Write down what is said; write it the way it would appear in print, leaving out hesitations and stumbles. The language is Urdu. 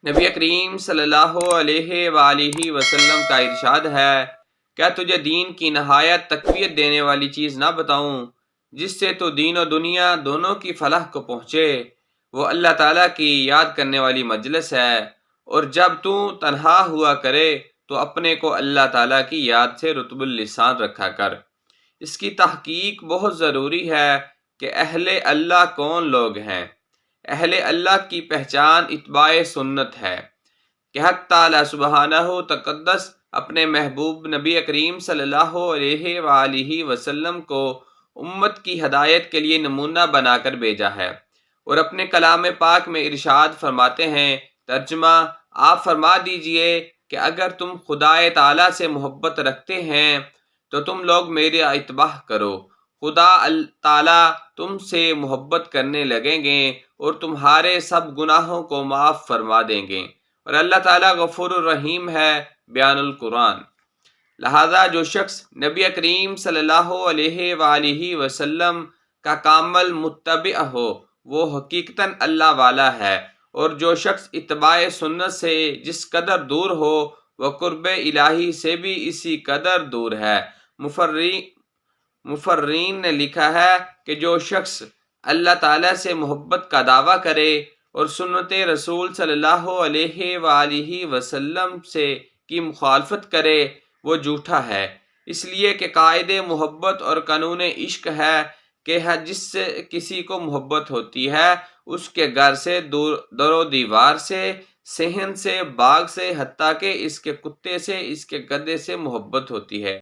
نبی کریم صلی اللہ علیہ وآلہ وسلم کا ارشاد ہے، کیا تجھے دین کی نہایت تقویت دینے والی چیز نہ بتاؤں جس سے تو دین و دنیا دونوں کی فلاح کو پہنچے؟ وہ اللہ تعالیٰ کی یاد کرنے والی مجلس ہے، اور جب تو تنہا ہوا کرے تو اپنے کو اللہ تعالیٰ کی یاد سے رطب اللسان رکھا کر۔ اس کی تحقیق بہت ضروری ہے کہ اہل اللہ کون لوگ ہیں۔ اہل اللہ کی پہچان اتباع سنت ہے کہ حق تعالی سبحانہ تقدس اپنے محبوب نبی کریم صلی اللہ علیہ وآلہ وسلم کو امت کی ہدایت کے لیے نمونہ بنا کر بھیجا ہے، اور اپنے کلام پاک میں ارشاد فرماتے ہیں، ترجمہ: آپ فرما دیجئے کہ اگر تم خدائے تعالی سے محبت رکھتے ہیں تو تم لوگ میرے اتباع کرو، خدا تعالی تم سے محبت کرنے لگیں گے اور تمہارے سب گناہوں کو معاف فرما دیں گے، اور اللہ تعالیٰ غفور الرحیم ہے۔ بیان القرآن۔ لہذا جو شخص نبی کریم صلی اللہ علیہ وآلہ وسلم کا کامل متبع ہو وہ حقیقتاً اللہ والا ہے، اور جو شخص اتباع سنت سے جس قدر دور ہو وہ قرب الہی سے بھی اسی قدر دور ہے۔ مفررین نے لکھا ہے کہ جو شخص اللہ تعالیٰ سے محبت کا دعویٰ کرے اور سنت رسول صلی اللہ علیہ وآلہ وسلم سے کی مخالفت کرے وہ جھوٹا ہے، اس لیے کہ قاعدے محبت اور قانون عشق ہے کہ جس سے کسی کو محبت ہوتی ہے اس کے گھر سے، در و دیوار سے، صحن سے، باغ سے، حتیٰ کہ اس کے کتے سے، اس کے گدھے سے محبت ہوتی ہے۔